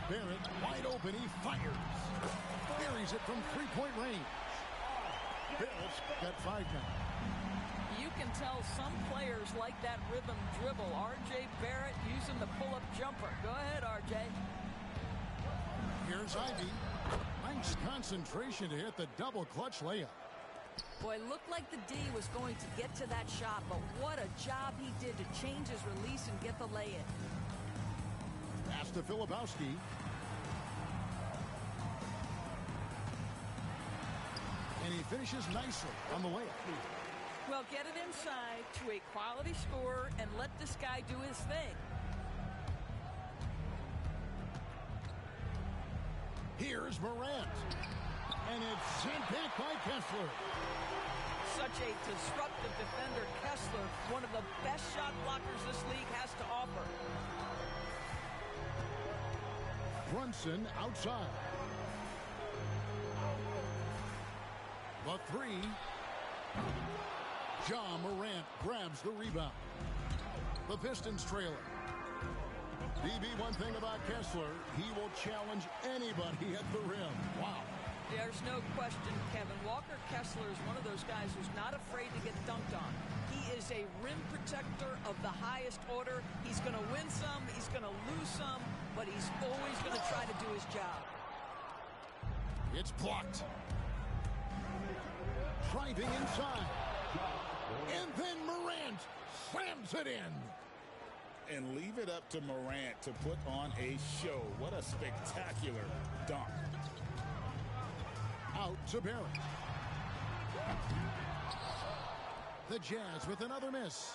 Barrett wide open. He fires. Buries it from three-point range. Barrett's got 5 now. You can tell some players like that rhythm dribble. R.J. Barrett using the pull-up jumper. Go ahead, R.J. Here's Ivey. Nice concentration to hit the double clutch layup. Boy, it looked like the D was going to get to that shot, but what a job he did to change his release and get the lay-in. Pass to Filipowski. And he finishes nicely on the layup. Well, get it inside to a quality scorer and let this guy do his thing. Here's Morant. And it's sent back by Kessler. Such a disruptive defender, Kessler, one of the best shot blockers this league has to offer. Brunson outside. The three. Ja Morant grabs the rebound. The Pistons trailing. DB, one thing about Kessler, he will challenge anybody at the rim. Wow. There's no question, Kevin. Walker Kessler is one of those guys who's not afraid to get dunked on. He is a rim protector of the highest order. He's going to win some, he's going to lose some, but he's always going to try to do his job. It's blocked. Driving inside. And then Morant slams it in. And leave it up to Morant to put on a show. What a spectacular dunk. Out to Barrett. The Jazz with another miss.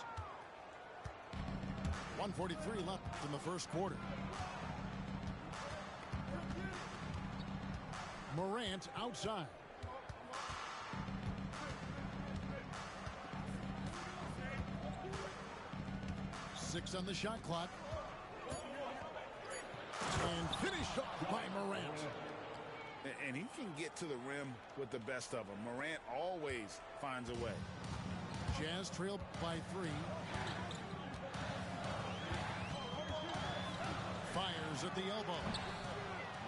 1:43 left in the first quarter. Morant outside. Six on the shot clock. And finished off by Morant. And he can get to the rim with the best of them. Morant always finds a way. Jazz trailed by 3. Fires at the elbow.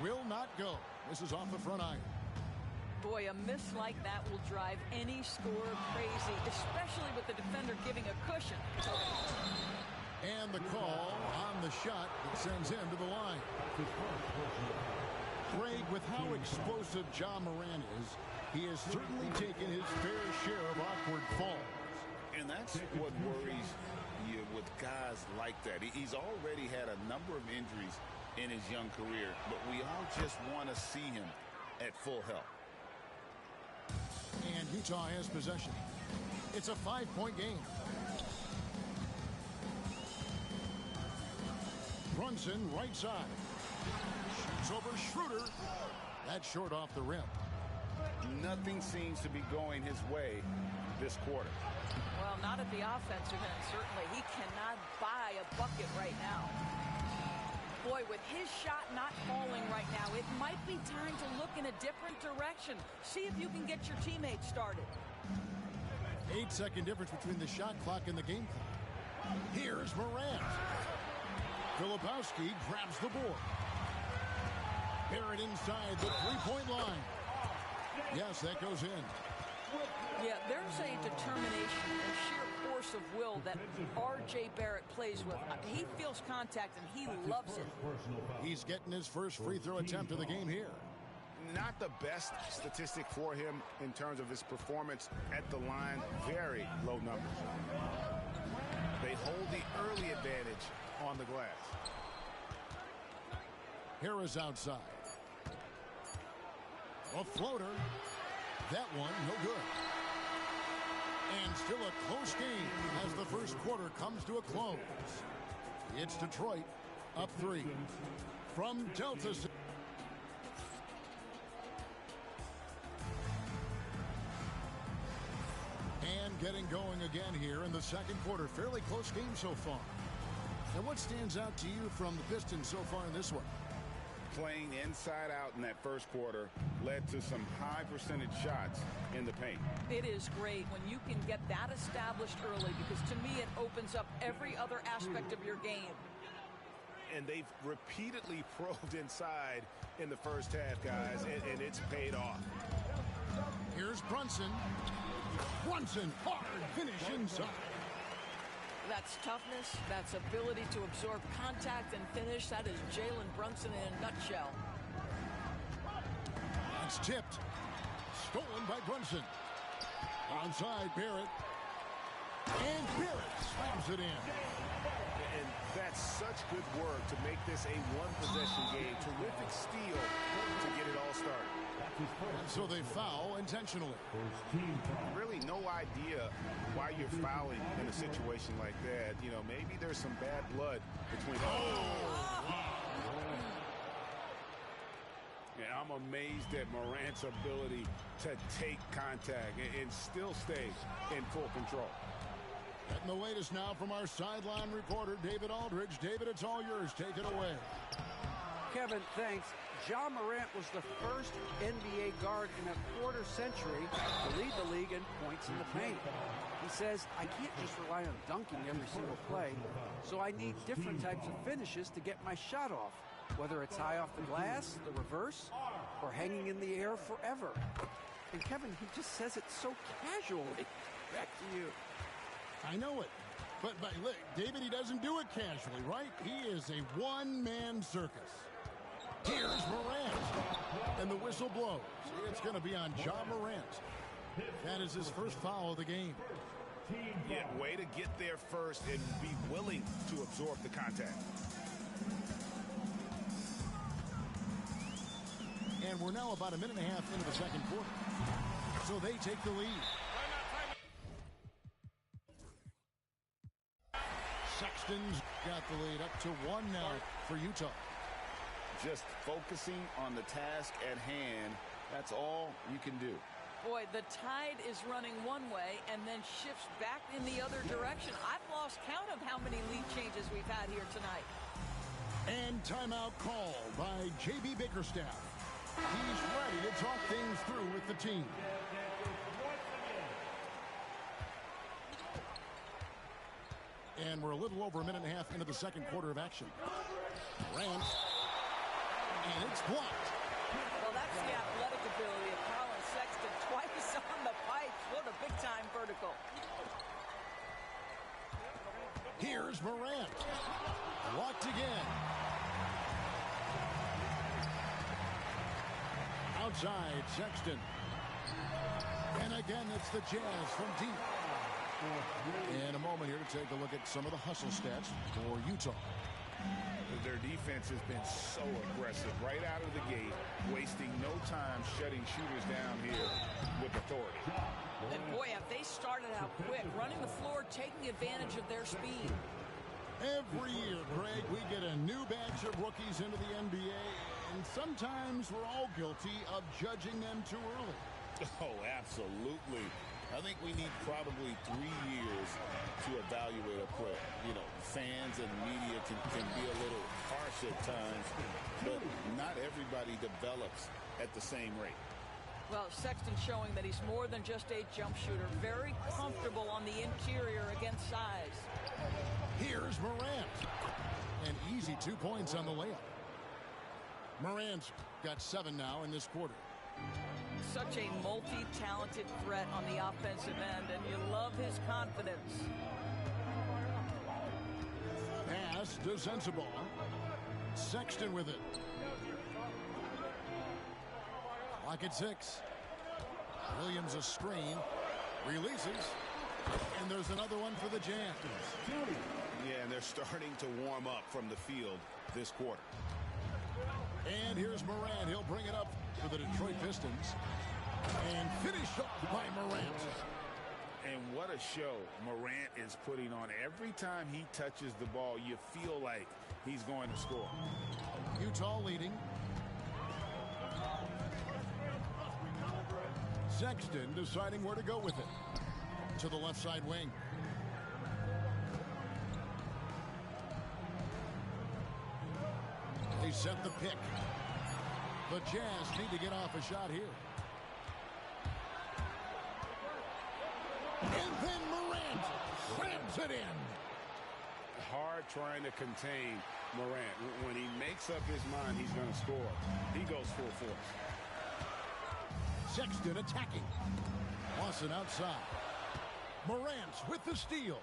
Will not go. This is off the front iron. Boy, a miss like that will drive any scorer crazy, especially with the defender giving a cushion. And the call on the shot that sends him to the line. Greg, with how explosive Ja Morant is, he has certainly taken his fair share of awkward falls. And that's what worries you with guys like that. He's already had a number of injuries in his young career, but we all just want to see him at full health. And Utah has possession. It's a 5-point game. Brunson right side. Shoots over Schroeder. That's short off the rim. Nothing seems to be going his way this quarter. Well, not at the offensive end, certainly. He cannot buy a bucket right now. Boy, with his shot not falling right now, it might be time to look in a different direction. See if you can get your teammates started. 8-second difference between the shot clock and the game clock. Here's Morant. Filipowski grabs the board. Barrett inside the three-point line. Yes, that goes in. Yeah, there's a determination and sheer force of will that R.J. Barrett plays with. He feels contact and he loves it. He's getting his first free throw attempt of the game here. Not the best statistic for him in terms of his performance at the line. Very low numbers. They hold the early advantage on the glass. Harris outside. A floater. That one, no good. And still a close game as the first quarter comes to a close. It's Detroit up 3 from Delta City. And getting going again here in the second quarter. Fairly close game so far. And what stands out to you from the Pistons so far in this one? Playing inside out in that first quarter led to some high percentage shots in the paint. It is great when you can get that established early, because to me it opens up every other aspect of your game. And they've repeatedly probed inside in the first half, guys, and it's paid off. Here's Brunson. Brunson, hard finish inside. That's toughness. That's ability to absorb contact and finish. That is Jalen Brunson in a nutshell. That's tipped. Stolen by Brunson. Onside, Barrett. And Barrett slams it in. And that's such good work to make this a one-possession game. Terrific steal to get it all started. And so they foul intentionally. Really no idea why you're fouling in a situation like that. You know, maybe there's some bad blood between them. And I'm amazed at Morant's ability to take contact and still stay in full control. And the latest now from our sideline reporter, David Aldridge. David, it's all yours. Take it away. Kevin, thanks. Ja Morant was the first NBA guard in a quarter century to lead the league in points in the paint. He says, I can't just rely on dunking every single play, so I need different types of finishes to get my shot off, whether it's high off the glass, the reverse, or hanging in the air forever. And Kevin, he just says it so casually. Back to you. I know it. But look, David, he doesn't do it casually, right? He is a one-man circus. Here's Morant. And the whistle blows. It's going to be on Ja Morant. That is his first foul of the game. Yeah, way to get there first and be willing to absorb the contact. And we're now about a minute and a half into the second quarter. So they take the lead. Sexton's got the lead up to 1 now for Utah. Just focusing on the task at hand, that's all you can do. Boy, the tide is running one way and then shifts back in the other direction. I've lost count of how many lead changes we've had here tonight. And timeout called by J.B. Bickerstaff. He's ready to talk things through with the team. And we're a little over a minute and a half into the second quarter of action. Morant. And it's blocked. Well, that's the athletic ability of Colin Sexton. Twice on the pipe. What a big-time vertical. Here's Morant. Blocked again. Outside, Sexton. And again, it's the Jazz from deep. In a moment here to take a look at some of the hustle stats for Utah. Their defense has been so aggressive right out of the gate, wasting no time shutting shooters down here with authority. And boy, have they started out quick, running the floor, taking advantage of their speed. Every year, Greg, we get a new batch of rookies into the NBA, and sometimes we're all guilty of judging them too early. Oh, absolutely. I think we need probably 3 years to evaluate a player. You know, fans and media can be a little harsh at times, but not everybody develops at the same rate. Well, Sexton showing that he's more than just a jump shooter. Very comfortable on the interior against size. Here's Morant. And easy 2 points on the layup. Morant's got 7 now in this quarter. Such a multi-talented threat on the offensive end, and you love his confidence. Pass to Sensabaugh. Sexton with it. Clock at 6. Williams a screen. Releases. And there's another one for the Jazz. Yeah, and they're starting to warm up from the field this quarter. And here's Morant. He'll bring it up for the Detroit Pistons. And finished off by Morant. And what a show Morant is putting on. Every time he touches the ball, you feel like he's going to score. Utah leading. Sexton deciding where to go with it. To the left side wing. They set the pick. The Jazz need to get off a shot here. And then Morant slams it in. hard trying to contain Morant. When he makes up his mind he's going to score, he goes full force. Sexton attacking. Lawson outside. Morant with the steal.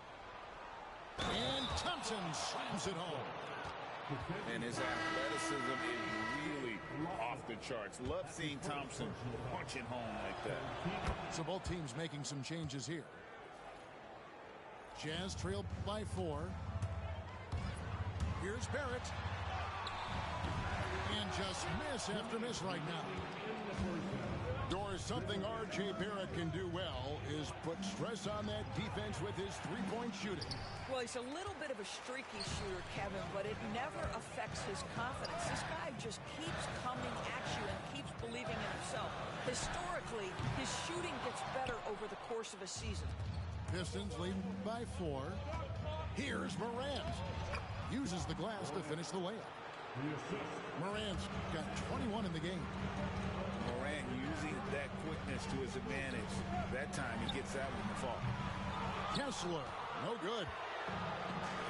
And Thompson slams it home. And his athleticism is really off the charts. Love seeing Thompson punching home like that. So both teams making some changes here. Jazz trail by 4. Here's Barrett. And just miss after miss right now. Doris, something R.J. Barrett can do well is put stress on that defense with his three-point shooting. Well, he's a little bit of a streaky shooter, Kevin, but it never affects his confidence. This guy just keeps coming at you and keeps believing in himself. Historically, his shooting gets better over the course of a season. Pistons leading by 4. Here's Morant. Uses the glass to finish the layup. Morant's got 21 in the game. Morant using that quickness to his advantage. That time he gets that one to fall. Kessler, no good.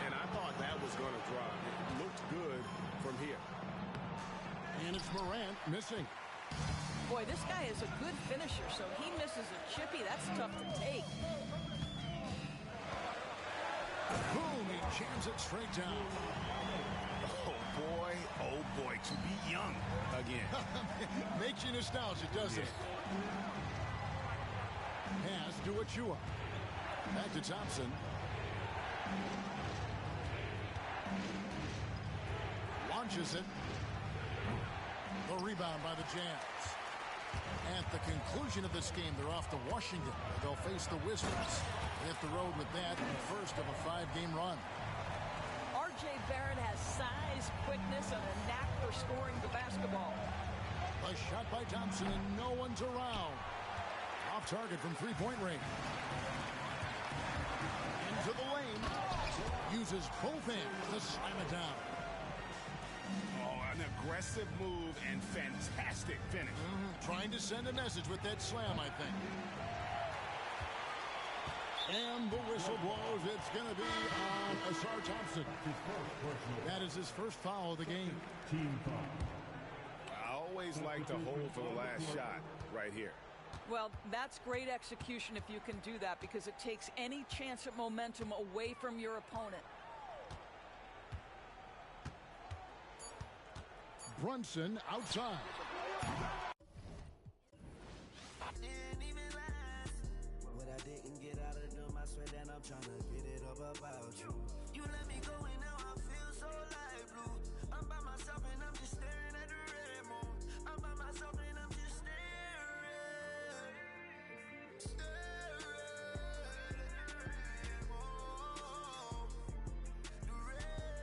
And I thought that was going to drop. It looked good from here. And it's Morant missing. Boy, this guy is a good finisher, so he misses a chippy. That's tough to take. Boom, he jams it straight down. Oh boy, to be young again. Makes you nostalgic, doesn't it? Pass to Achua. Back to Thompson. Launches it. The rebound by the Jazz. At the conclusion of this game, they're off to Washington. They'll face the Wizards. They hit the road with that in the first of a 5-game run. R.J. Barrett has size, quickness, and a knack for scoring the basketball. A shot by Thompson, and no one's around. Off target from three-point range. Into the lane. Uses both hands to slam it down. Oh, an aggressive move and fantastic finish. Trying to send a message with that slam, I think. And the whistle blows. It's going to be on Ausar Thompson. That is his first foul of the game. I always like to hold for the last shot right here. Well, that's great execution if you can do that, because it takes any chance at momentum away from your opponent. Brunson outside. What I didn't get out of them, I swear that I'm trying to get it up about you. You let me go and now I feel so light blue. I'm by myself and I'm just staring at the red moon. I'm by myself and I'm just staring at the red moon. The red,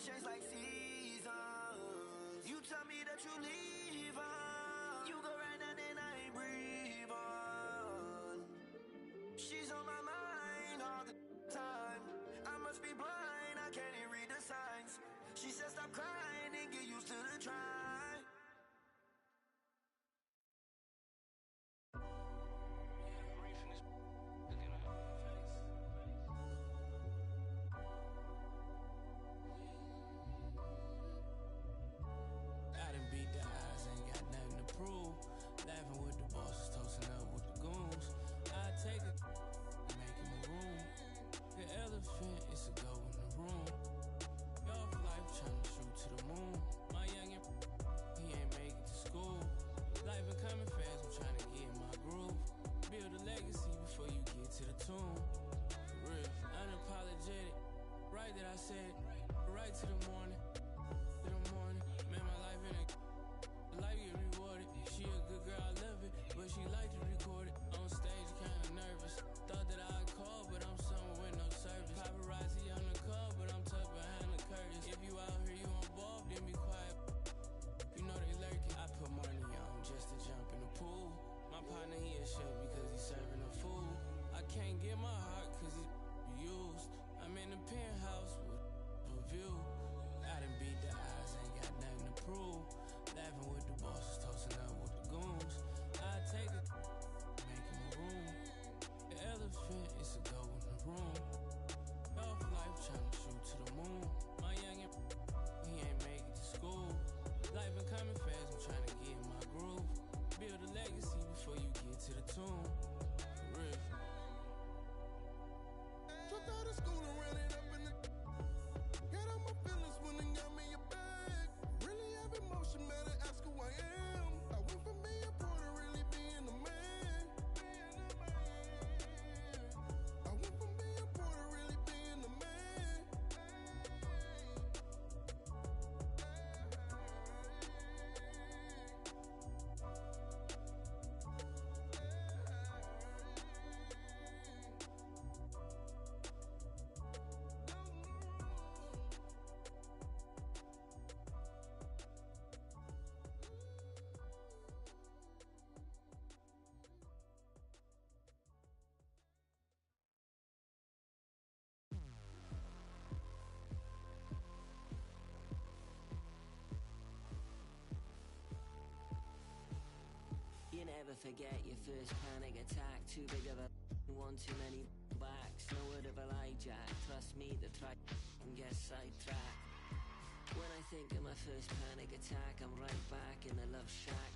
Shades like seasons. You tell me that you leave on. You go right now, then I ain't breathe on. She's on my mind all the time. I must be blind, I can't even read the signs. She said stop crying and get used to the try. Laughing with the bosses, toasting up with the goons. I take it, make him a room. The elephant is a go in the room. Y'all life trying to shoot to the moon. My youngin', he ain't make it to school. Life been coming fast, I'm trying to get in my groove. Build a legacy before you get to the tomb. For real, unapologetic. Right that I said, right to the morning. To the morning, man, my life in a life get rewarded. She a good girl, I love it, but she like to record it. On stage, kinda nervous. Thought that I'd call, but I'm somewhere with no service. Paparazzi partner, he a chef because he's serving the food. I can't get my heart cause he's used. I'm in the penthouse with a view. I done beat the eyes, ain't got nothing to prove. Laughing with the bosses, toasting up with the goons. I take it, make him a room. The elephant is a go in the room. Off life trying to shoot to the moon. My youngin', he ain't make it to school. Life been coming fast, I'm trying to get in my groove. Build a legacy before you get to the tomb. For real. Dropped out of school and ran it up in the. Got out my feelings when they got me a bag. Really have emotion, matter, ask who I am. I went from being poor to really being a man. I went from being poor to really being a man. You never forget your first panic attack. Too big of a one, too many backs. No word of a lie, Jack. Trust me, the try and get sidetracked. When I think of my first panic attack, I'm right back in the love shack.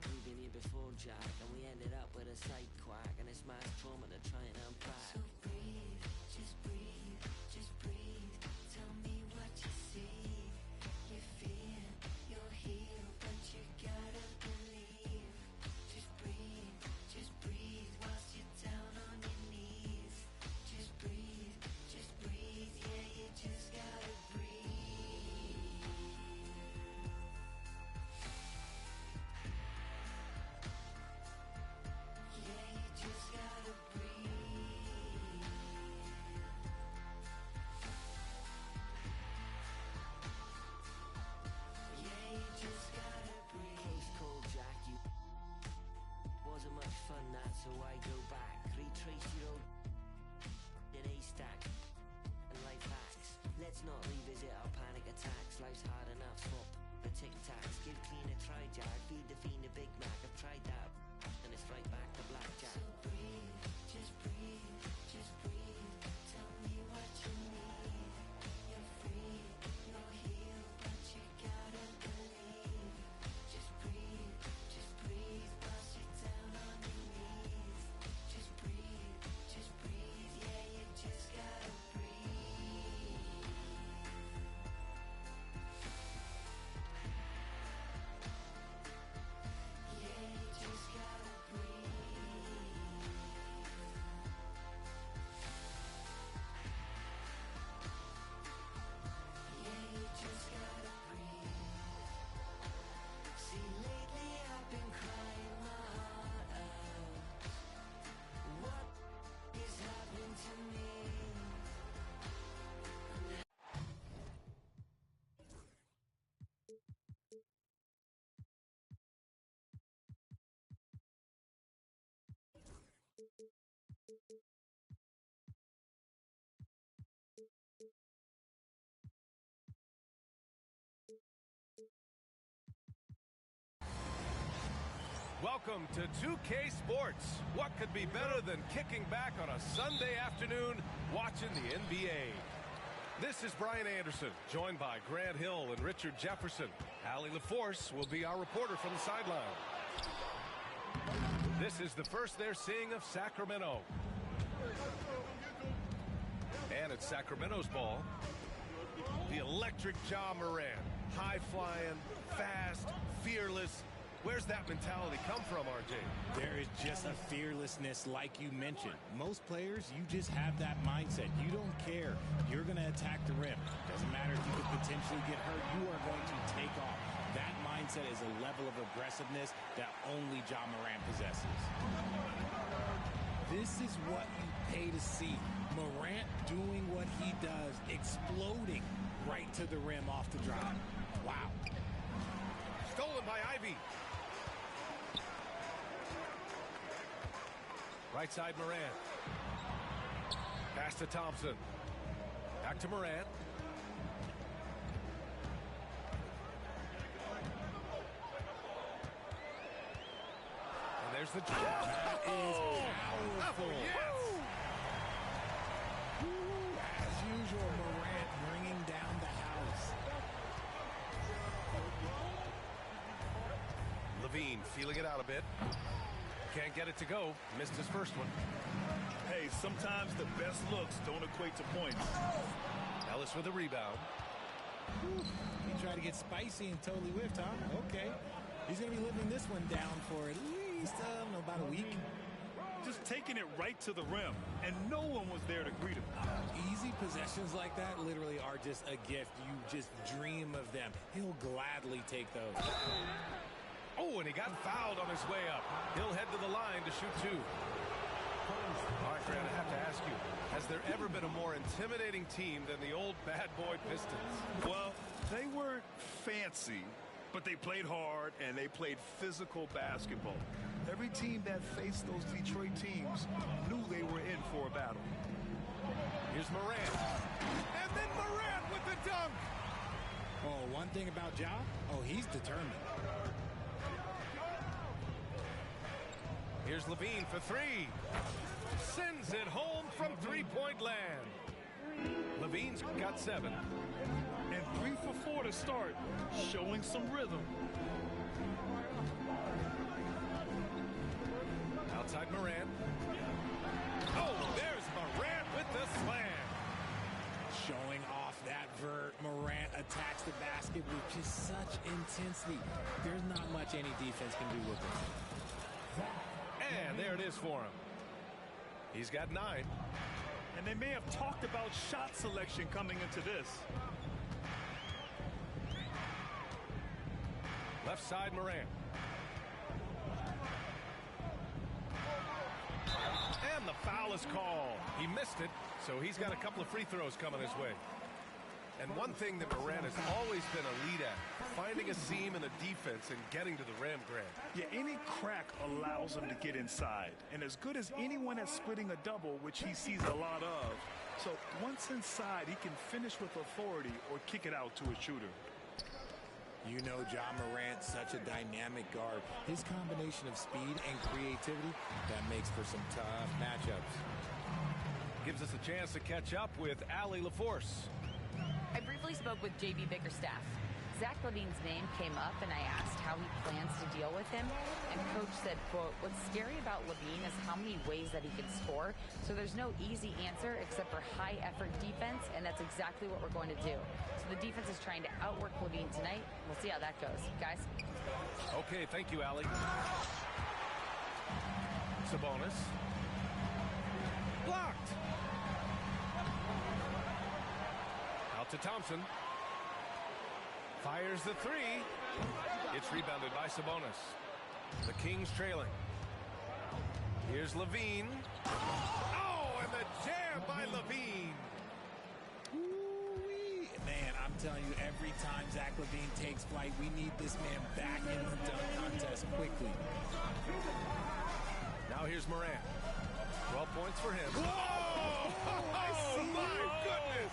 We've been here before, Jack, and we ended up with a side quack, and it's mass trauma to try and unpack. So breathe, just breathe, just breathe. Tell me what you see. You feel, you're healed, but you gotta believe. Just breathe whilst you're down on your knees. Just breathe, yeah, you just gotta breathe. Yeah, you just gotta breathe. Yeah, you just gotta breathe. Close call, Jack, you wasn't much fun that, so I go back. Retrace your old in a stack and life hacks. Let's not revisit our panic attacks. Life's hard enough, swap the tic tacs. Give clean a try, Jack. Feed the fiend a Big Mac. I've tried that, and it's right back to blackjack. So breathe, just breathe, just breathe. Tell me what you need. You're free, you're healed, but you gotta believe. Just breathe, whilst you're down on your knees. Just breathe, yeah, you just gotta breathe. Yeah, you just gotta breathe. Yeah, you just gotta breathe. See, lately I've been crying my heart out. What is happening to me? Welcome to 2K Sports. What could be better than kicking back on a Sunday afternoon watching the NBA? This is Brian Anderson, joined by Grant Hill and Richard Jefferson. Allie LaForce will be our reporter from the sideline. This is the first they're seeing of Sacramento. And it's Sacramento's ball. The electric Ja Morant. High-flying, fast, fearless. Where's that mentality come from, RJ? There is just a fearlessness like you mentioned. Most players, you just have that mindset. You don't care. You're going to attack the rim. Doesn't matter if you could potentially get hurt. You are going to take off. That mindset is a level of aggressiveness that only Ja Morant possesses. This is what you pay to see. Morant doing what he does, exploding right to the rim off the drive. Wow. Stolen by Ivy. Right side Morant. Pass to Thompson. Back to Morant. And there's the jump. That is powerful. Yes. As usual, Morant bringing down the house. Levine feeling it out a bit. Can't get it to go. Missed his first one. Hey, sometimes the best looks don't equate to points. Ellis with a rebound. He tried to get spicy and totally whiffed, huh? Okay. He's going to be living this one down for at least, about a week. Just taking it right to the rim, and no one was there to greet him. Easy possessions like that literally are just a gift. You just dream of them. He'll gladly take those. Oh, and he got fouled on his way up. He'll head to the line to shoot two. All right, Grant, I have to ask you, has there ever been a more intimidating team than the old bad boy Pistons? Well, they weren't fancy, but they played hard, and they played physical basketball. Every team that faced those Detroit teams knew they were in for a battle. Here's Morant. And then Morant with the dunk. Oh, one thing about Ja, he's determined. Here's Levine for three. Sends it home from three-point land. Levine's got 7. And 3 for 4 to start, showing some rhythm. Outside Morant. Oh, there's Morant with the slam. Showing off that vert. Morant attacks the basket with just such intensity. There's not much any defense can do with it. And there it is for him. He's got 9. And they may have talked about shot selection coming into this. Left side Morant. And the foul is called. He missed it, so he's got a couple of free throws coming his way. And one thing that Morant has always been elite at, finding a seam in a defense and getting to the rim, Grant. Yeah, any crack allows him to get inside. And as good as anyone at splitting a double, which he sees a lot of. So once inside, he can finish with authority or kick it out to a shooter. You know Ja Morant's such a dynamic guard. His combination of speed and creativity, that makes for some tough matchups. Gives us a chance to catch up with Allie LaForce. I briefly spoke with J.B. Bickerstaff. Zach LaVine's name came up, and I asked how he plans to deal with him. And Coach said, quote, "What's scary about LaVine is how many ways that he can score. So there's no easy answer except for high-effort defense, and that's exactly what we're going to do. So the defense is trying to outwork LaVine tonight. We'll see how that goes. Guys?" Okay, thank you, Allie. Sabonis. Blocked. Out to Thompson. Fires the three. It's rebounded by Sabonis. The Kings trailing. Here's Levine. Oh, and the jam by Levine. Ooh-wee. Man, I'm telling you, every time Zach LaVine takes flight, we need this man back in the dunk contest quickly. Now here's Morant. 12 points for him. Whoa! Oh, my goodness!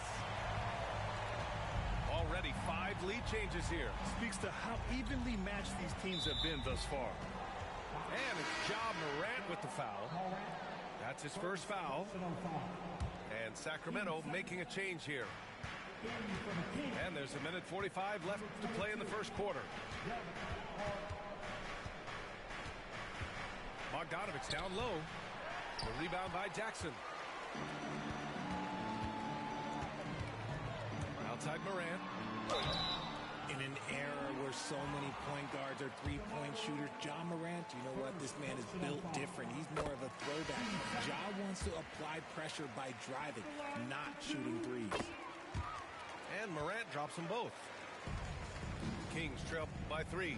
Already 5 lead changes here. Speaks to how evenly matched these teams have been thus far. And it's Ja Morant with the foul. That's his first foul. And Sacramento making a change here. And there's 1:45 left to play in the first quarter. Bogdanović down low. The rebound by Jackson. Outside Morant. In an era where so many point guards are three-point shooters, Ja Morant, you know what? This man is built different. He's more of a throwback. Ja wants to apply pressure by driving, not shooting threes. And Morant drops them both. Kings trail by 3.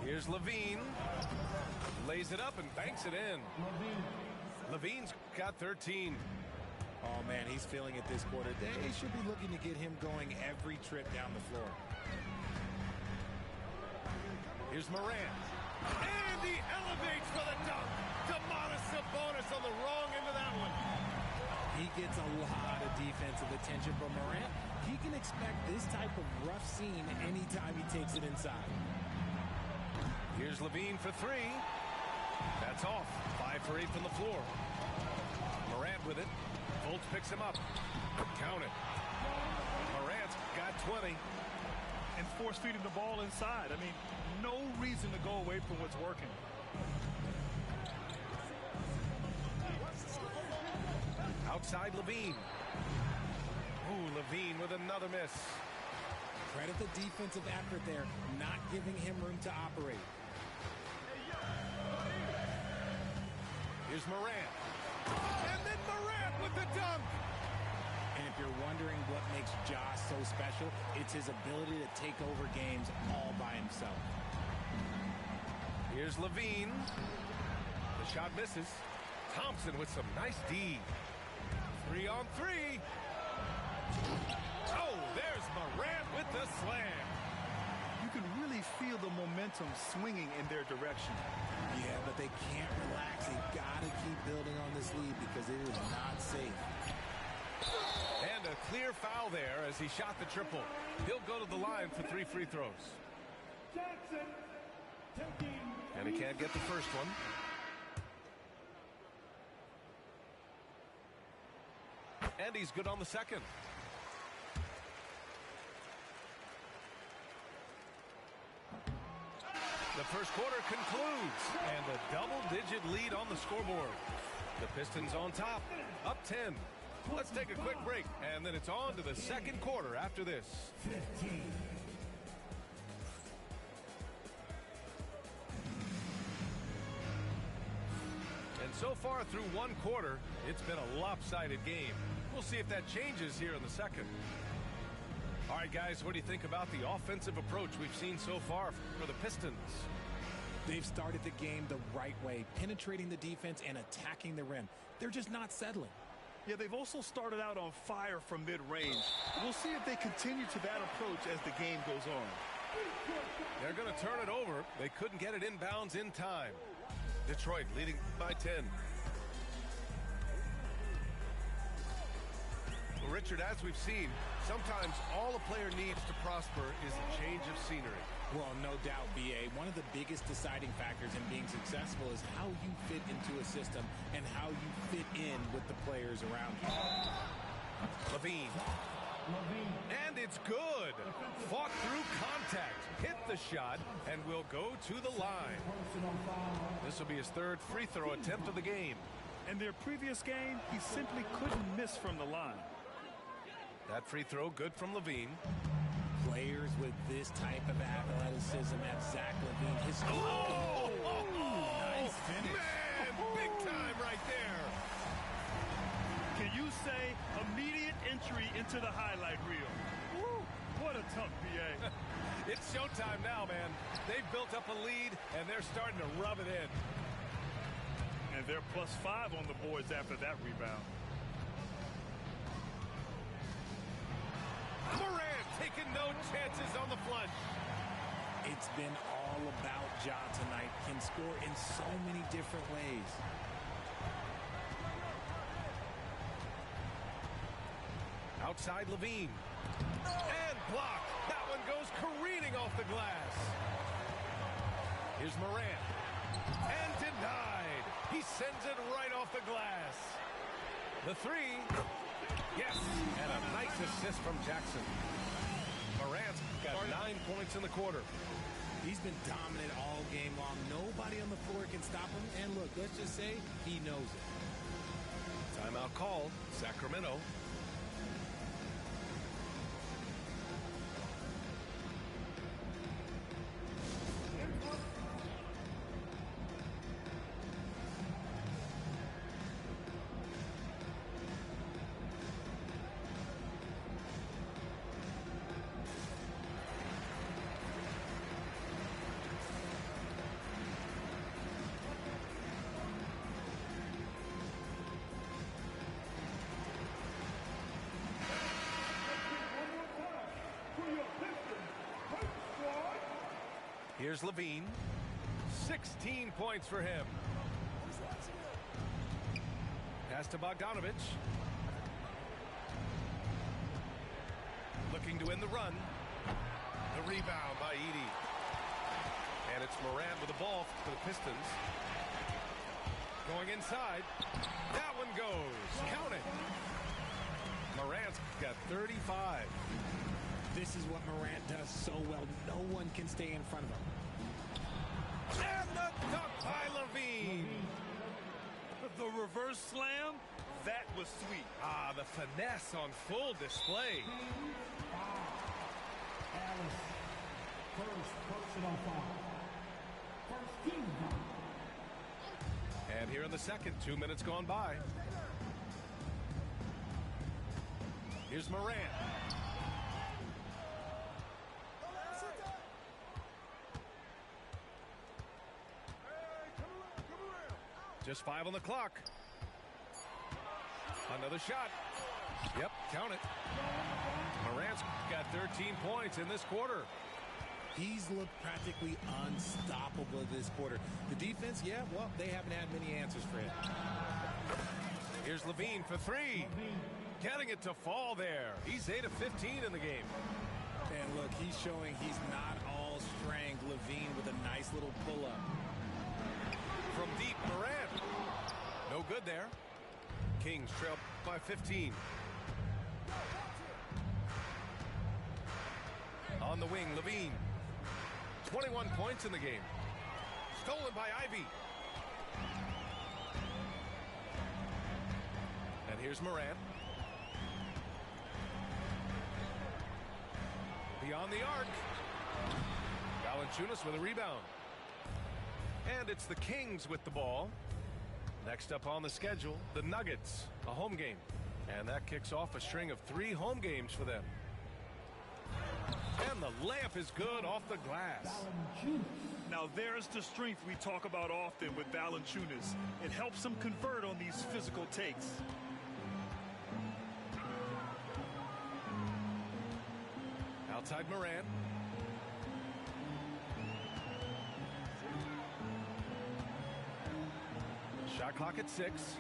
Here's Levine. Lays it up and banks it in. Levine's got 13. Oh, man, he's feeling it this quarter. They should be looking to get him going every trip down the floor. Here's Morant. And he elevates for the dunk. Domantas Sabonis on the wrong end of that one. He gets a lot of defensive attention from Morant. He can expect this type of rough scene anytime he takes it inside. Here's Levine for three. That's off. 5 for 8 from the floor. Morant with it. Fultz picks him up. Count it. Morant's got 20. And force feeding the ball inside. I mean, no reason to go away from what's working. Outside Levine. Ooh, Levine with another miss. Credit the defensive effort there, not giving him room to operate. Here's Morant. And then Morant with the dunk. And if you're wondering what makes Ja so special, it's his ability to take over games all by himself. Here's Levine. The shot misses. Thompson with some nice D. 3 on 3. Oh, there's Morant with the slam. You can really feel the momentum swinging in their direction. Yeah, but they can't relax. They gotta keep building on this lead because it is not safe. And a clear foul there as he shot the triple. He'll go to the line for 3 free throws. And he can't get the first one. And he's good on the second. The first quarter concludes, and a double-digit lead on the scoreboard. The Pistons on top, up 10. Let's take a quick break, and then it's on to the second quarter after this. 15. And so far through one quarter, it's been a lopsided game. We'll see if that changes here in the second. All right, guys, what do you think about the offensive approach we've seen so far for the Pistons? They've started the game the right way, penetrating the defense and attacking the rim. They're just not settling. Yeah, they've also started out on fire from mid-range. We'll see if they continue to that approach as the game goes on. They're going to turn it over. They couldn't get it inbounds in time. Detroit leading by 10. Well, Richard, as we've seen, sometimes all a player needs to prosper is a change of scenery. Well, no doubt, B.A. One of the biggest deciding factors in being successful is how you fit into a system and how you fit in with the players around you. Levine. And it's good. Fought through contact, hit the shot, and will go to the line. This will be his third free throw attempt of the game. In their previous game, he simply couldn't miss from the line. That free throw good from Levine. Players with this type of athleticism at Zach Levine. His nice finish. Man, big time right there. Can you say immediate entry into the highlight reel? Woo, what a tough BA. It's showtime now, man. They've built up a lead, and they're starting to rub it in. And they're +5 on the boards after that rebound. Morant taking no chances on the plunge. It's been all about Ja tonight. Can score in so many different ways. Outside Levine. And blocked. That one goes careening off the glass. Here's Morant. And denied. He sends it right off the glass. The three. Yes. And a nice assist from Jackson. Morant's got 9 points in the quarter. He's been dominant all game long. Nobody on the floor can stop him. And look, let's just say he knows it. Timeout called. Sacramento. Here's Levine. 16 points for him. Pass to Bogdanovic. Looking to win the run. The rebound by Edey. And it's Morant with the ball for the Pistons. Going inside. That one goes. Count it. Morant's got 35. This is what Morant does so well. No one can stay in front of him. And the dunk by LaVine. The reverse slam, that was sweet. Ah, the finesse on full display. And here in the second, 2 minutes gone by. Here's Morant. Just 5 on the clock. Another shot. Yep, count it. Morant's got 13 points in this quarter. He's looked practically unstoppable this quarter. The defense, yeah, well, they haven't had many answers for him. Here's LaVine for 3. Getting it to fall there. He's 8 of 15 in the game. And look, he's showing he's not all strength. LaVine with a nice little pull-up. From deep, Morant. No good there. Kings trail by 15. On the wing, LaVine. 21 points in the game. Stolen by Ivy. And here's Morant. Beyond the arc. Valanciunas with a rebound. And it's the Kings with the ball. Next up on the schedule, the Nuggets, a home game. And that kicks off a string of 3 home games for them. And the layup is good off the glass. Now there's the strength we talk about often with Valanciunas. It helps him convert on these physical takes. Outside Morant. Shot clock at 6.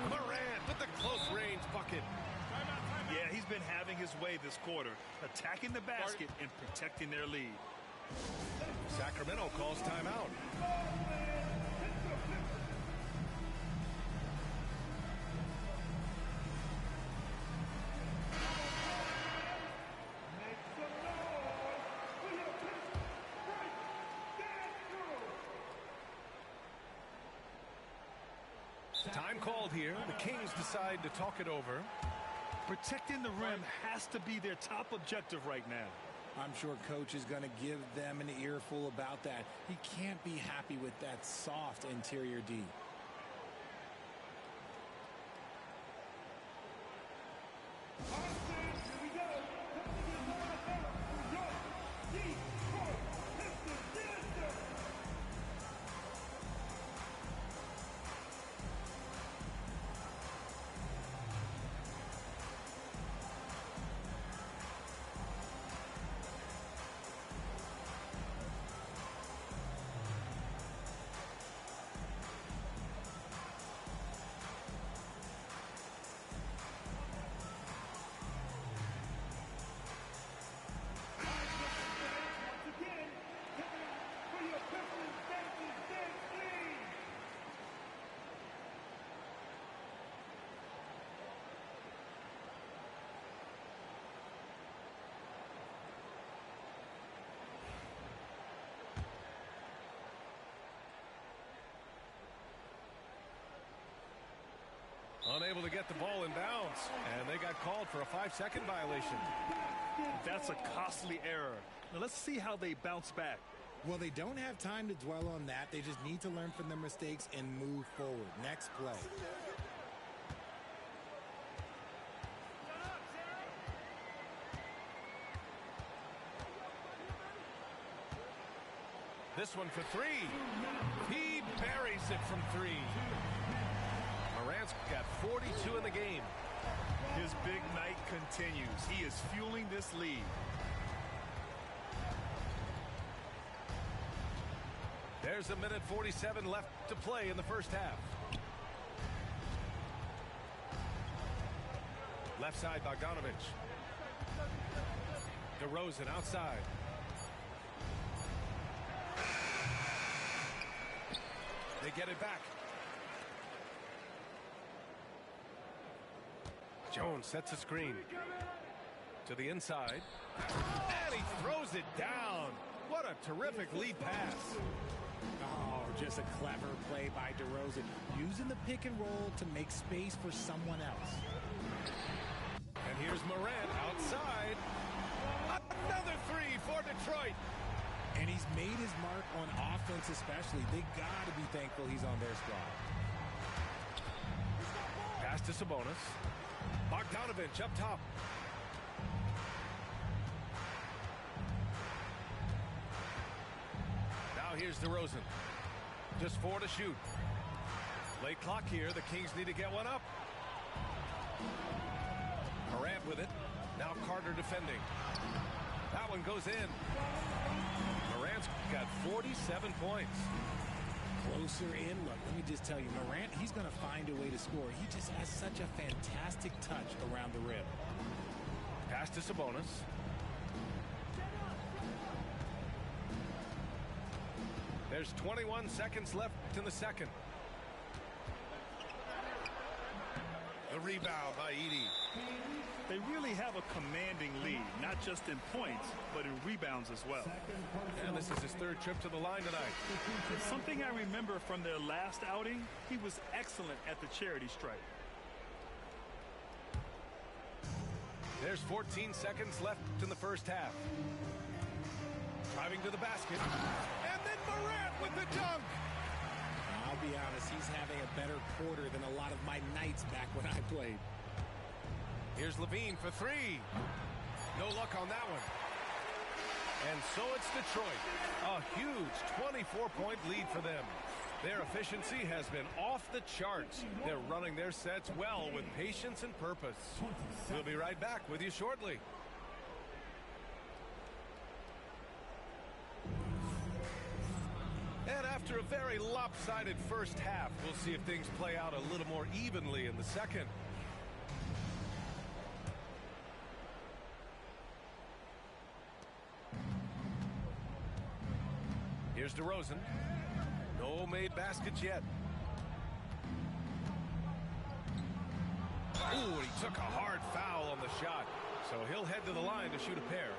Morant with the close range bucket. Yeah, he's been having his way this quarter, attacking the basket and protecting their lead. Sacramento calls timeout. Time called here. The Kings decide to talk it over. Protecting the rim has to be their top objective right now. I'm sure coach is going to give them an earful about that. He can't be happy with that soft interior D. Unable to get the ball in bounds, and they got called for a 5-second violation. That's a costly error. Now let's see how they bounce back. Well, they don't have time to dwell on that. They just need to learn from their mistakes and move forward. Next play. This one for 3. He buries it from 3. Morant's got 42 in the game. His big night continues. He is fueling this lead. There's a minute 47 left to play in the first half. Left side, Bogdanovich. DeRozan outside. They get it back. Jones sets a screen. To the inside. And he throws it down. What a terrific lead pass. Oh, just a clever play by DeRozan, using the pick and roll to make space for someone else. And here's Morant outside. Another three for Detroit. And he's made his mark on offense especially. They got to be thankful he's on their squad. Pass to Sabonis. Bogdanovich up top. Now here's DeRozan. Just 4 to shoot. Late clock here. The Kings need to get one up. Morant with it. Now Carter defending. That one goes in. Morant's got 47 points. Closer in. Look, let me just tell you, Morant, he's going to find a way to score. He just has such a fantastic touch around the rim. Pass to Sabonis. There's 21 seconds left in the second. The rebound by Edey. They really have a commanding lead, not just in points, but in rebounds as well. And this is his third trip to the line tonight. Something I remember from their last outing, he was excellent at the charity stripe. There's 14 seconds left in the first half. Driving to the basket. And then Morant with the dunk. I'll be honest, he's having a better quarter than a lot of my nights back when I played. Here's Levine for three. No luck on that one. And so it's Detroit. A huge 24-point lead for them. Their efficiency has been off the charts. They're running their sets well with patience and purpose. We'll be right back with you shortly. And after a very lopsided first half, we'll see if things play out a little more evenly in the second. Here's DeRozan. No made baskets yet. Ooh, he took a hard foul on the shot. So he'll head to the line to shoot a pair.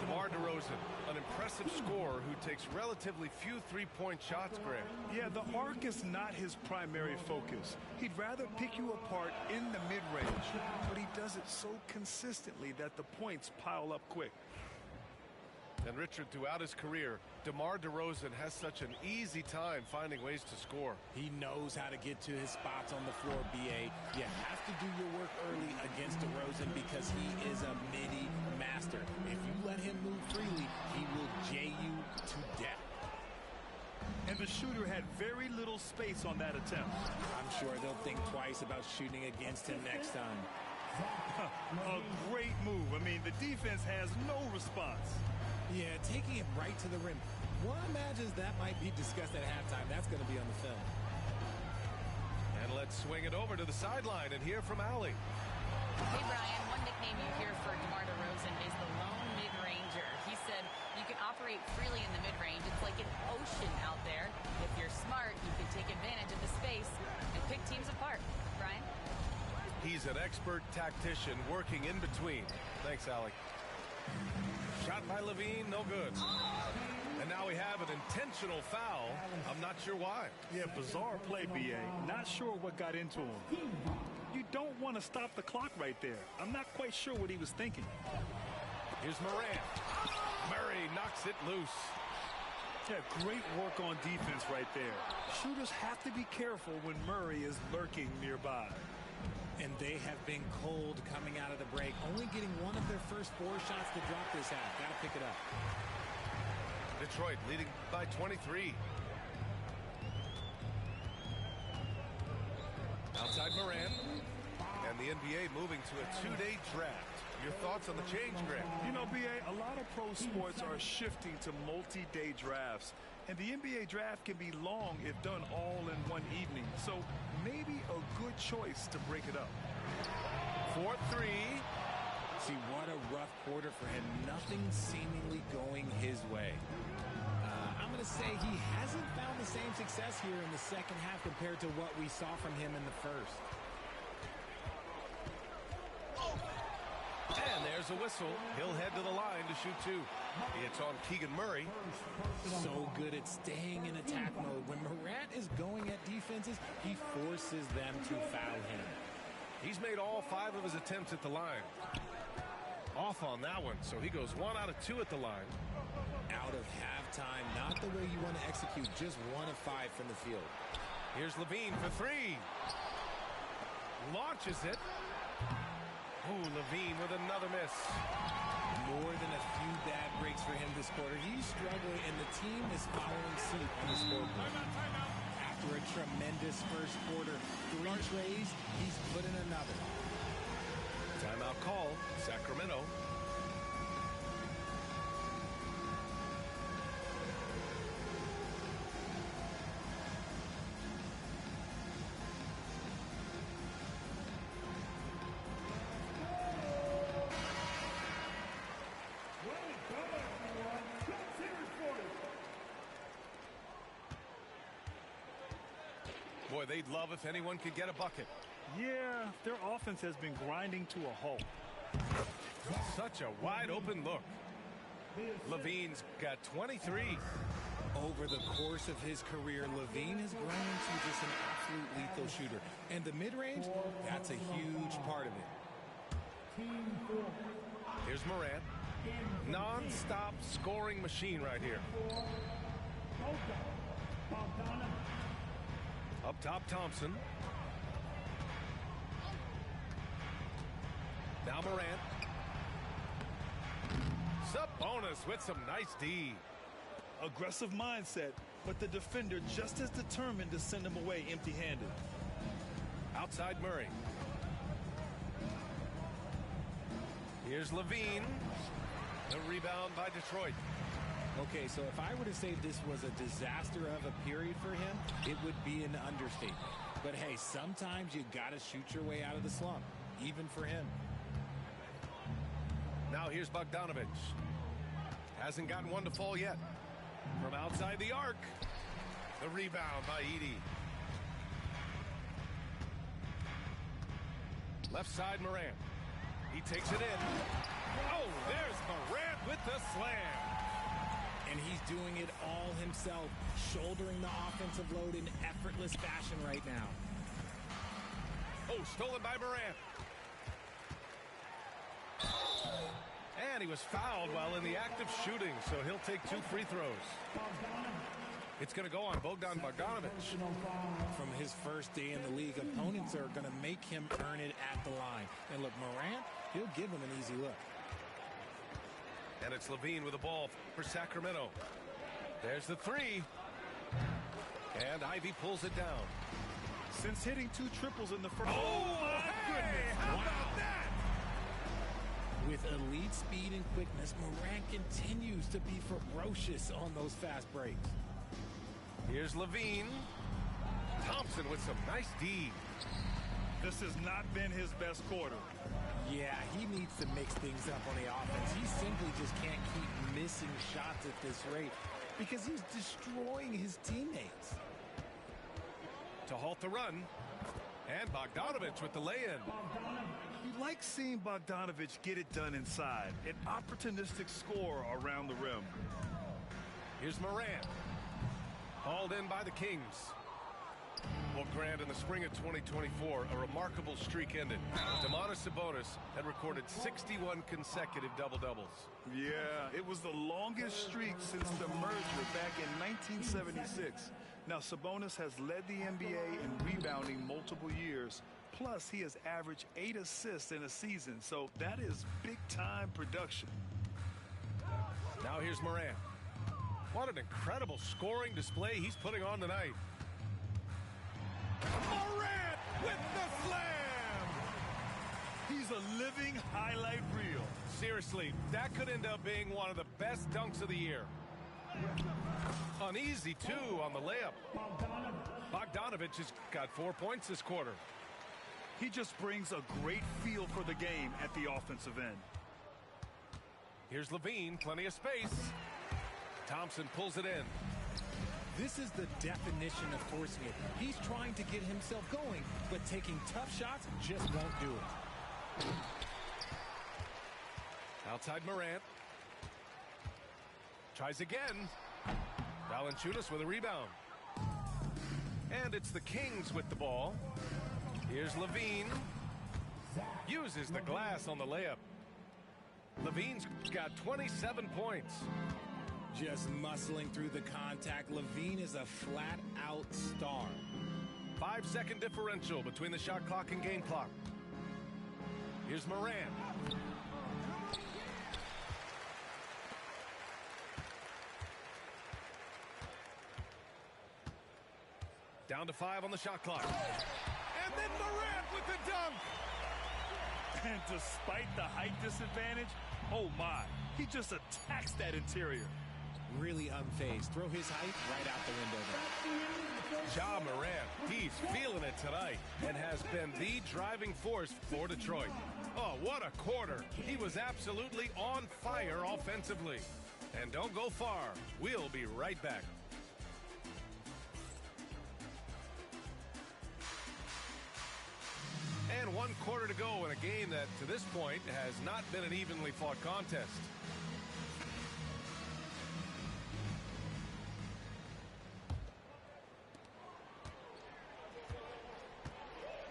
DeMar DeRozan, an impressive scorer who takes relatively few three-point shots, Greg. Yeah, the arc is not his primary focus. He'd rather pick you apart in the mid-range, but he does it so consistently that the points pile up quick. And Richard, throughout his career, DeMar DeRozan has such an easy time finding ways to score. He knows how to get to his spots on the floor, B.A. You have to do your work early against DeRozan because he is a midi master. If you let him move freely, he will jay you to death. And the shooter had very little space on that attempt. I'm sure they'll think twice about shooting against him next time. A great move. I mean, the defense has no response. Yeah, taking it right to the rim. One imagines that might be discussed at halftime. That's going to be on the film. And let's swing it over to the sideline and hear from Allie. Hey, Brian, one nickname you hear for DeMar DeRozan is the lone mid-ranger. He said you can operate freely in the mid-range. It's like an ocean out there. If you're smart, you can take advantage of the space and pick teams apart. Brian? He's an expert tactician working in between. Thanks, Allie. Shot by Levine, no good. And now we have an intentional foul. I'm not sure why. Yeah, bizarre play, B.A. Not sure what got into him. You don't want to stop the clock right there. I'm not quite sure what he was thinking. Here's Morant. Murray knocks it loose. Yeah, great work on defense right there. Shooters have to be careful when Murray is lurking nearby. And they have been cold coming out of the break, only getting one of their first 4 shots to drop this half. Got to pick it up. Detroit leading by 23. Outside Morant. And the NBA moving to a 2-day draft. Your thoughts on the change, Grant? You know, BA, a lot of pro sports are shifting to multi-day drafts. And the NBA draft can be long if done all in one evening. So maybe a good choice to break it up. 4-3. See, what a rough quarter for him. Nothing seemingly going his way. I'm going to say he hasn't found the same success here in the second half compared to what we saw from him in the first. And there's a whistle. He'll head to the line to shoot 2. It's on Keegan Murray. So good at staying in attack mode. When Morant is going at defenses, he forces them to foul him. He's made all 5 of his attempts at the line. Off on that one, so he goes 1 out of 2 at the line. Out of halftime, not the way you want to execute, just 1 of 5 from the field. Here's LaVine for 3. Launches it. Ooh, LaVine with another miss. More than a few bad breaks for him this quarter. He's struggling, and the team is following suit on the scoreboard. After a tremendous first quarter, 3 trays, he's put in another. Timeout call, Sacramento. Boy, they'd love if anyone could get a bucket. Yeah, their offense has been grinding to a halt. Such a wide open look. LaVine's got 23. Over the course of his career, LaVine has grown into just an absolute lethal shooter. And the mid-range, that's a huge part of it. Here's Morant. Non-stop scoring machine right here. Up top, Thompson. Now Morant. Sabonis with some nice D. Aggressive mindset, but the defender just as determined to send him away empty-handed. Outside Murray. Here's LaVine. The rebound by Detroit. Okay, so if I were to say this was a disaster of a period for him, it would be an understatement. But hey, sometimes you got to shoot your way out of the slump, even for him. Now here's Bogdanović. Hasn't gotten one to fall yet. From outside the arc. The rebound by Edey. Left side Morant. He takes it in. Oh, there's Morant with the slam. And he's doing it all himself, shouldering the offensive load in effortless fashion right now. Oh, stolen by Morant. And he was fouled while in the act of shooting, so he'll take 2 free throws. It's going to go on Bogdan Bogdanović. From his first day in the league, opponents are going to make him earn it at the line. And look, Morant, he'll give him an easy look. And it's LaVine with the ball for Sacramento. There's the 3. And Ivy pulls it down. Since hitting 2 triples in the first... Oh, my goodness! How about that? With elite speed and quickness, Morant continues to be ferocious on those fast breaks. Here's LaVine. Thompson with some nice D. This has not been his best quarter. Yeah, he needs to mix things up on the offense. He simply just can't keep missing shots at this rate because he's destroying his teammates. To halt the run. And Bogdanović with the lay-in. You like seeing Bogdanović get it done inside. An opportunistic score around the rim. Here's Morant. Hauled in by the Kings. Well, Grant, in the spring of 2024, a remarkable streak ended. Domantas Sabonis had recorded 61 consecutive double-doubles. Yeah, it was the longest streak since the merger back in 1976. Now, Sabonis has led the NBA in rebounding multiple years. Plus, he has averaged 8 assists in a season, so that is big-time production. Now here's Morant. What an incredible scoring display he's putting on tonight. Morant with the slam! He's a living highlight reel. Seriously, that could end up being one of the best dunks of the year. An easy 2 on the layup. Bogdanovich has got 4 points this quarter. He just brings a great feel for the game at the offensive end. Here's Levine, plenty of space. Thompson pulls it in. This is the definition of forcing it. He's trying to get himself going, but taking tough shots just won't do it. Outside Morant. Tries again. Valanciunas with a rebound. And it's the Kings with the ball. Here's Levine. Uses the glass on the layup. Levine's got 27 points. Just muscling through the contact. Levine is a flat-out star. 5-second differential between the shot clock and game clock. Here's Morant. Down to 5 on the shot clock. And then Morant with the dunk. And despite the height disadvantage, oh my, he just attacks that interior. Really unfazed. Throw his height right out the window there. Ja Morant, he's feeling it tonight and has been the driving force for Detroit. Oh, what a quarter. He was absolutely on fire offensively. And don't go far. We'll be right back. And 1 quarter to go in a game that, to this point, has not been an evenly fought contest.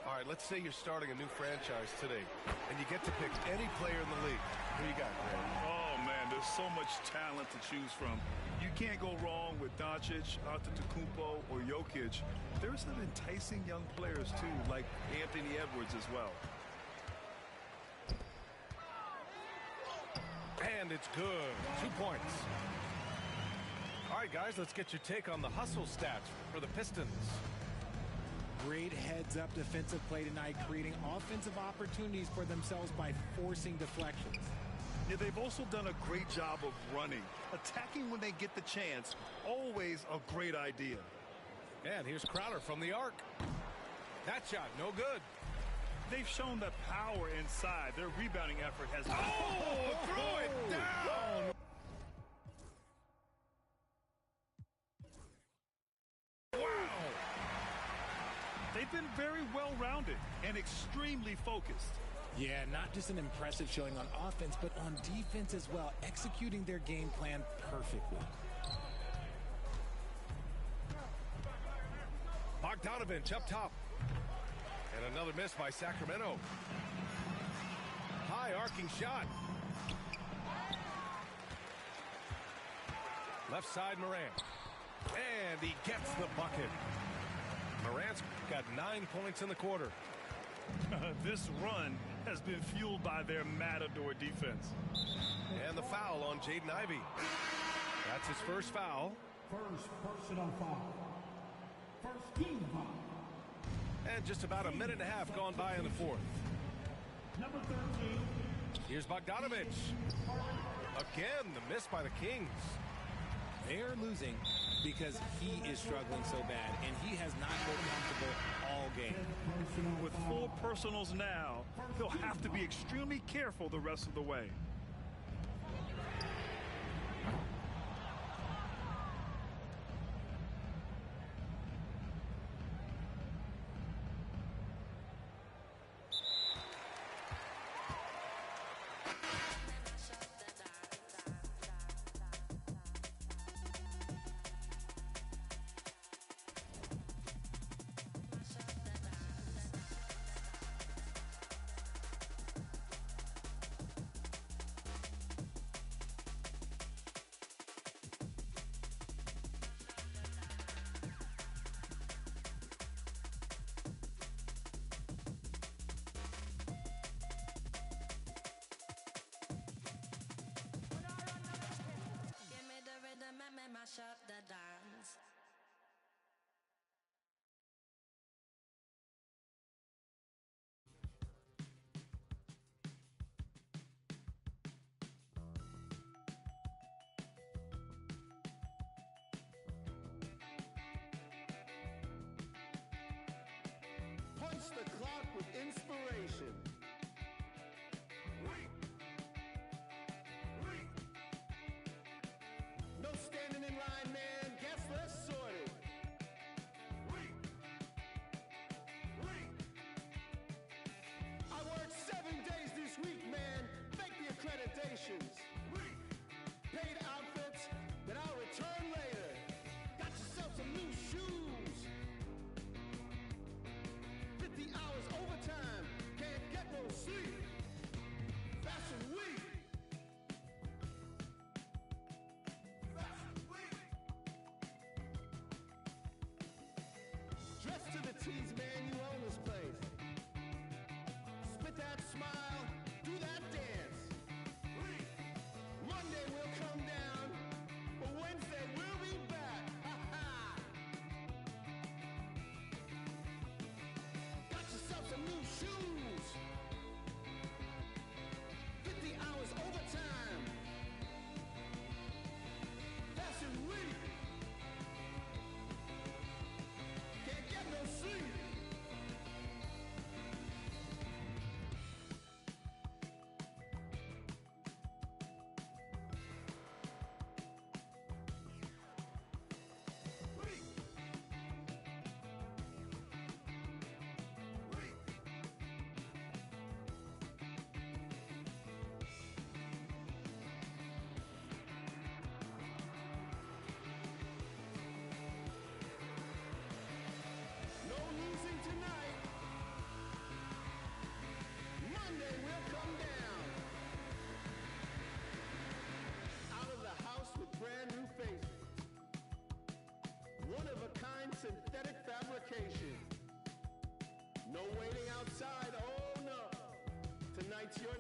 All right, let's say you're starting a new franchise today, and you get to pick any player in the league. Who you got, Grant? Oh, man, there's so much talent to choose from. You can't go wrong with Doncic, Antetokounmpo, or Jokic. There's some enticing young players, too, like Anthony Edwards as well. And it's good. 2 points. All right, guys, let's get your take on the hustle stats for the Pistons. Great heads-up defensive play tonight, creating offensive opportunities for themselves by forcing deflections. Yeah, they've also done a great job of running. Attacking when they get the chance, always a great idea. And here's Crowder from the arc. That shot, no good. They've shown the power inside. Their rebounding effort has... Oh, throw it down! Wow! They've been very well-rounded and extremely focused. Yeah, not just an impressive showing on offense, but on defense as well, executing their game plan perfectly. Bogdanovich up top. And another miss by Sacramento. High arcing shot. Left side Morant. And he gets the bucket. Morant's got 9 points in the quarter. This run has been fueled by their matador defense. And the foul on Jaden Ivey. That's his first foul. First personal foul. First team foul. And just about a minute and a half gone by in the fourth. Number 13. Here's Bogdanovich. Again, the miss by the Kings. They're losing because he is struggling so bad, and he has not been comfortable all game. With 4 personals now, he'll have to be extremely careful the rest of the way. with inspiration. No standing in line, man. Guess less sorted. I worked 7 days this week, man. Fake the accreditations. Paid outfits that I'll return later. Got yourself some new shoes. 50 hours overtime. Can't get no sleep. Fashion week. Dress to the tees, man, you own this place. Spit that smile, do that dance. Monday will come down, but Wednesday we'll be back. Ha ha! Got yourself some new shoes. 50 hours overtime. Fashion week. Can't get no sleep. No losing tonight. Monday will come down. Out of the house with brand new faces. One of a kind synthetic fabrication. No waiting outside, oh no. Tonight's your